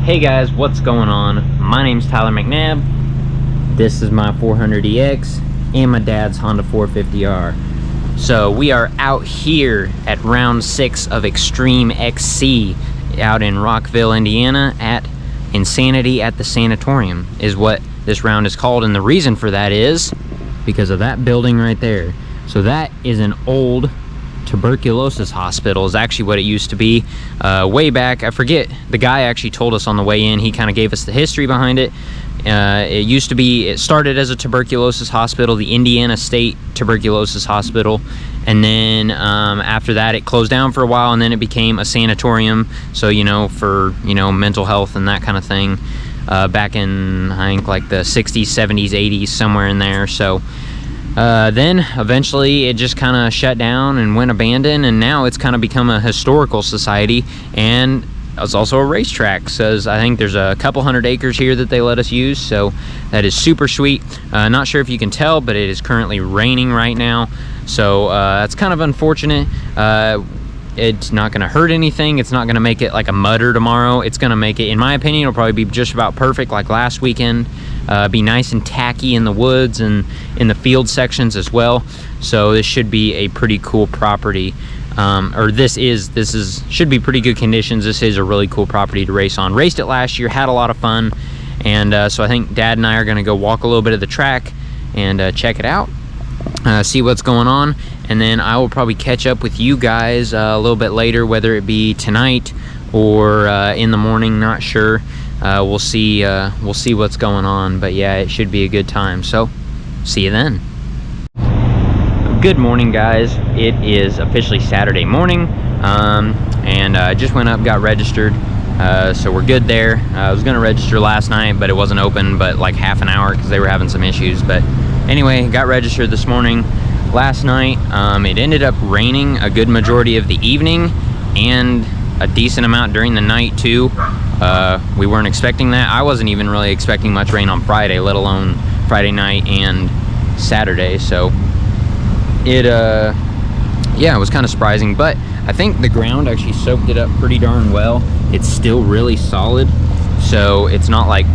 Hey guys, what's going on? My name's Tyler McNabb. This is my 400EX and my dad's Honda 450R. So we are out here at round 6 of Extreme XC out in Rockville, Indiana at Insanity at the Sanatorium is what this round is called, and the reason for that is because of that building right there. So that is an old tuberculosis hospital, is actually what it used to be way back. I forget, the guy actually told us on the way in. He kind of gave us the history behind it. It started as a tuberculosis hospital, the Indiana State Tuberculosis Hospital, and then after that it closed down for a while, and then it became a sanatorium, so for mental health and that kind of thing, back in I think like the 60s, 70s, 80s, somewhere in there. So then eventually it just kind of shut down and went abandoned, and now it's kind of become a historical society, and it's also a racetrack. Says I think there's a couple 100 acres here that they let us use, so that is super sweet. Not sure if you can tell, but it is currently raining right now, so that's kind of unfortunate. It's not going to hurt anything. It's not going to make it like a mudder tomorrow. It's going to make it, in my opinion, it'll probably be just about perfect like last weekend. Be nice and tacky in the woods and in the field sections as well. So this should be a pretty cool property. Should be pretty good conditions. This is a really cool property to race on. Raced it last year, had a lot of fun, and so I think Dad and I are going to go walk a little bit of the track and check it out, see what's going on, and then I will probably catch up with you guys a little bit later, whether it be tonight or in the morning. Not sure. We'll see what's going on, but yeah, it should be a good time. So see you then. Good morning, guys. It is officially Saturday morning, and I just went up, got registered, so we're good there. I was gonna register last night, but it wasn't open but like half an hour because they were having some issues. But anyway, got registered this morning. Last night it ended up raining a good majority of the evening and a decent amount during the night too. We weren't expecting that. I wasn't even really expecting much rain on Friday, let alone Friday night and Saturday. So it was kind of surprising, but I think the ground actually soaked it up pretty darn well. It's still really solid, so it's not like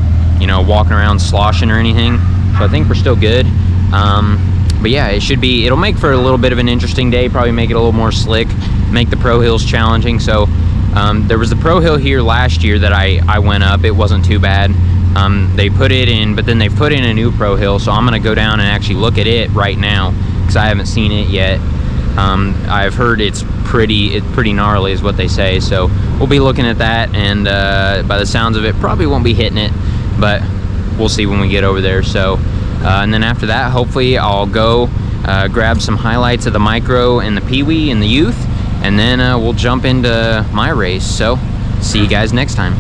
walking around sloshing or anything, so I think we're still good. But yeah, it'll make for a little bit of an interesting day, probably make it a little more slick, make the pro hills challenging. So there was the pro hill here last year that I went up. It wasn't too bad. They put it in, but then they put in a new pro hill, so I'm gonna go down and actually look at it right now because I haven't seen it yet. I've heard it's pretty gnarly is what they say, so we'll be looking at that, and by the sounds of it probably won't be hitting it, but we'll see when we get over there. So and then after that, hopefully I'll go grab some highlights of the micro and the peewee and the youth, and then we'll jump into my race. So see you guys next time.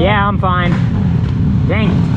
Yeah, I'm fine. Dang it.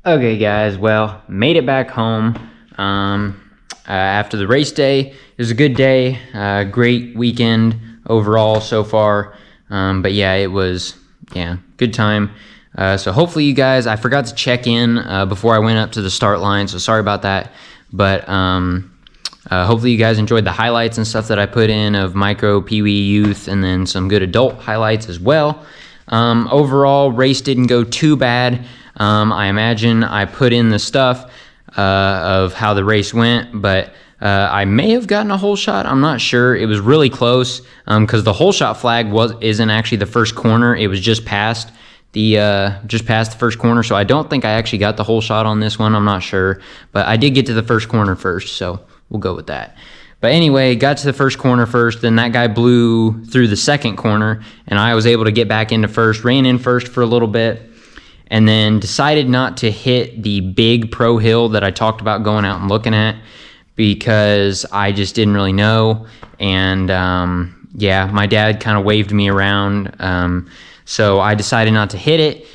Okay guys, well, made it back home after the race day. It was a good day, great weekend overall so far, but yeah, it was, good time. So hopefully you guys, I forgot to check in before I went up to the start line, so sorry about that, but hopefully you guys enjoyed the highlights and stuff that I put in of micro, peewee, youth, and then some good adult highlights as well. Overall, race didn't go too bad. I imagine I put in the stuff of how the race went, but I may have gotten a hole shot. I'm not sure. It was really close because the hole shot flag isn't actually the first corner. It was just past the first corner, so I don't think I actually got the hole shot on this one. I'm not sure, but I did get to the first corner first, so we'll go with that. But anyway, got to the first corner first, then that guy blew through the second corner, and I was able to get back into first, ran in first for a little bit, and then decided not to hit the big pro hill that I talked about going out and looking at because I just didn't really know. And yeah, my dad kind of waved me around. So I decided not to hit it.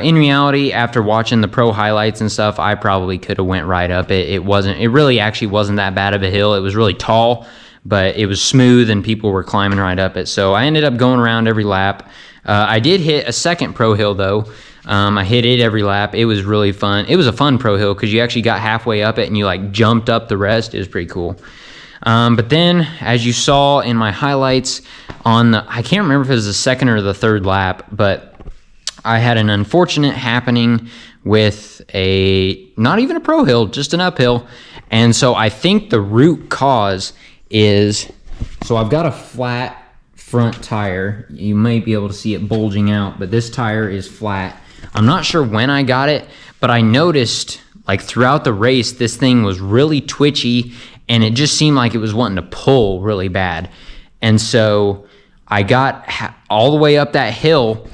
In reality, after watching the pro highlights and stuff, I probably could have went right up it. It really actually wasn't that bad of a hill. It was really tall, but it was smooth and people were climbing right up it. So I ended up going around every lap. I did hit a second pro hill though. I hit it every lap. It was really fun. It was a fun pro hill because you actually got halfway up it and you like jumped up the rest. It was pretty cool. But then, as you saw in my highlights I can't remember if it was the second or the third lap, but I had an unfortunate happening with not even a pro hill, just an uphill. And so I think the root cause is, so I've got a flat front tire. You might be able to see it bulging out, but this tire is flat. I'm not sure when I got it, but I noticed like throughout the race, this thing was really twitchy and it just seemed like it was wanting to pull really bad. And so I got all the way up that hill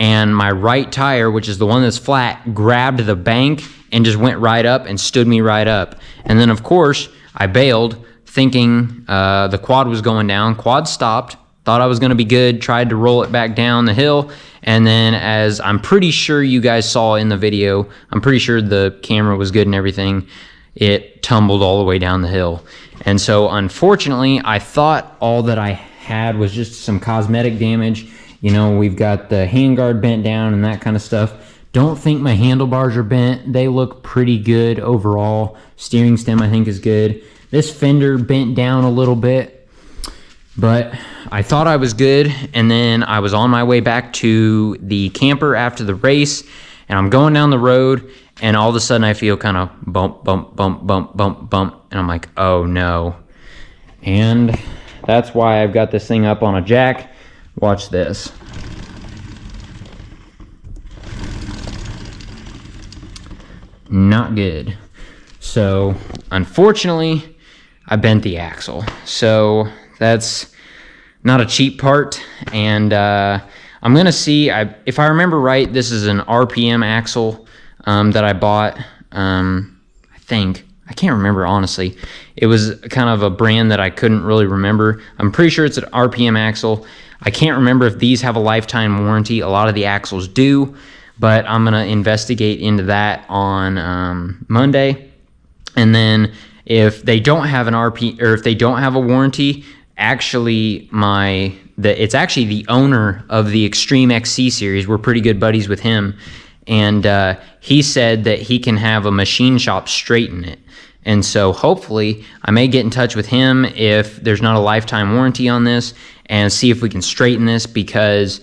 and my right tire, which is the one that's flat, grabbed the bank and just went right up and stood me right up. And then of course I bailed thinking the quad was going down. Quad stopped, thought I was gonna be good, tried to roll it back down the hill. And then, as I'm pretty sure you guys saw in the video, I'm pretty sure the camera was good and everything, it tumbled all the way down the hill. And so unfortunately, I thought all that I had was just some cosmetic damage. You know, we've got the handguard bent down and that kind of stuff. Don't think my handlebars are bent. They look pretty good overall. Steering stem I think is good. This fender bent down a little bit, but I thought I was good. And then I was on my way back to the camper after the race and I'm going down the road and all of a sudden I feel kind of bump, bump, bump, bump, bump, bump. And I'm like, oh no. And that's why I've got this thing up on a jack. Watch this. Not good. So unfortunately, I bent the axle. So that's not a cheap part. And I'm gonna see, if I remember right, this is an RPM axle that I bought. I can't remember honestly. It was kind of a brand that I couldn't really remember. I'm pretty sure it's an RPM axle. I can't remember if these have a lifetime warranty. A lot of the axles do, but I'm gonna investigate into that on Monday. And then if they don't have an if they don't have a warranty, actually it's actually the owner of the Extreme XC series. We're pretty good buddies with him. And he said that he can have a machine shop straighten it. And so hopefully I may get in touch with him if there's not a lifetime warranty on this and see if we can straighten this, because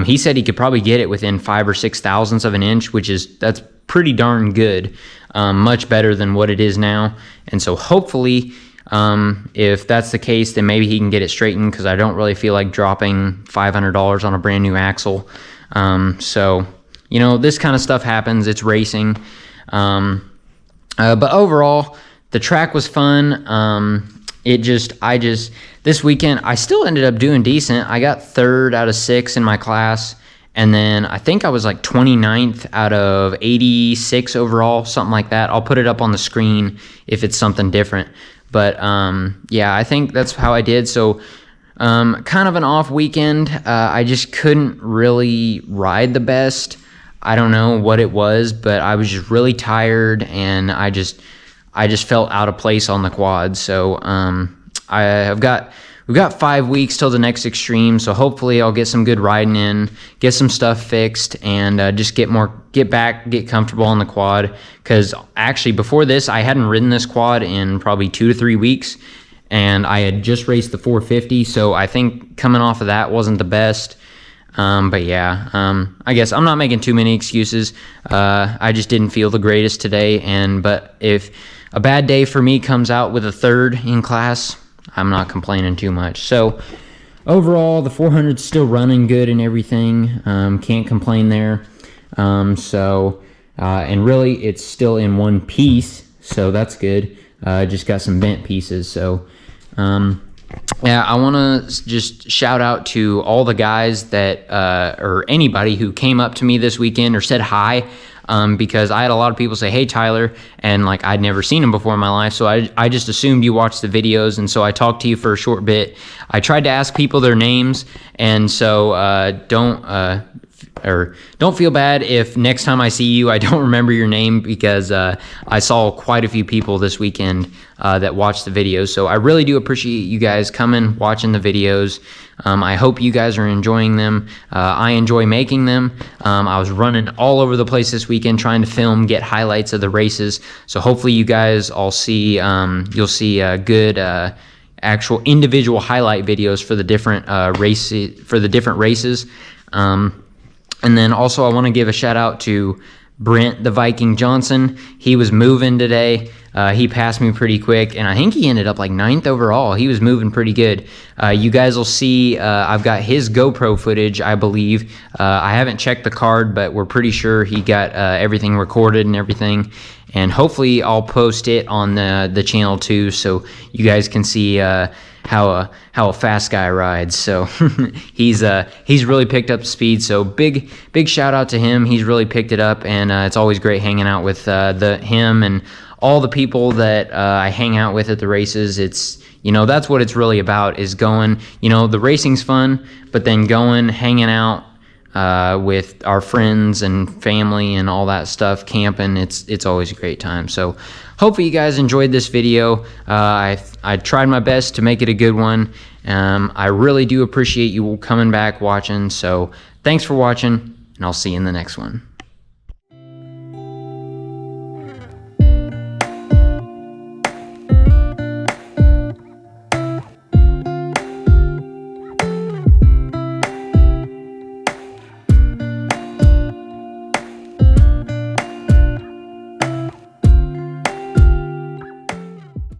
he said he could probably get it within 5 or 6 thousandths of an inch, that's pretty darn good, much better than what it is now. And so hopefully if that's the case, then maybe he can get it straightened, because I don't really feel like dropping $500 on a brand new axle. So, you know, this kind of stuff happens. It's racing. But overall, the track was fun. This weekend, I still ended up doing decent. I got 3rd out of 6 in my class. And then I think I was like 29th out of 86 overall, something like that. I'll put it up on the screen if it's something different. But yeah, I think that's how I did. So kind of an off weekend. I just couldn't really ride the best. I don't know what it was, but I was just really tired and I just felt out of place on the quad. So we've got 5 weeks till the next Extreme. So hopefully I'll get some good riding in, get some stuff fixed, and just get comfortable on the quad. Because actually before this, I hadn't ridden this quad in probably 2 to 3 weeks, and I had just raced the 450. So I think coming off of that wasn't the best. But yeah, I guess I'm not making too many excuses. I just didn't feel the greatest today. But if a bad day for me comes out with a 3rd in class, I'm not complaining too much. So overall, the 400's still running good and everything. Can't complain there. And really it's still in one piece, so that's good. Just got some bent pieces. So, yeah, I want to just shout out to all the guys that, or anybody who came up to me this weekend or said hi. because I had a lot of people say, hey Tyler, and like I'd never seen him before in my life, so I just assumed you watched the videos, and so I talked to you for a short bit. I tried to ask people their names, and so don't feel bad if next time I see you I don't remember your name, because I saw quite a few people this weekend that watched the videos. So I really do appreciate you guys coming, watching the videos. I hope you guys are enjoying them. I enjoy making them. I was running all over the place this weekend trying to film, get highlights of the races. So hopefully you guys all see, you'll see good actual individual highlight videos for the different races. And then also I want to give a shout out to Brent the Viking Johnson. He was moving today. He passed me pretty quick, and I think he ended up like 9th overall. He was moving pretty good. You guys will see I've got his GoPro footage, I believe. I haven't checked the card, but we're pretty sure he got everything recorded and everything. And hopefully I'll post it on the channel too, so you guys can see how a fast guy rides. So he's really picked up speed. So big shout out to him. He's really picked it up, and it's always great hanging out with him and all the people that I hang out with at the races. It's, you know, that's what it's really about, is going, you know, the racing's fun, but then going, hanging out with our friends and family and all that stuff, camping, it's always a great time. So hopefully you guys enjoyed this video. I tried my best to make it a good one. I really do appreciate you coming back watching. So thanks for watching, and I'll see you in the next one.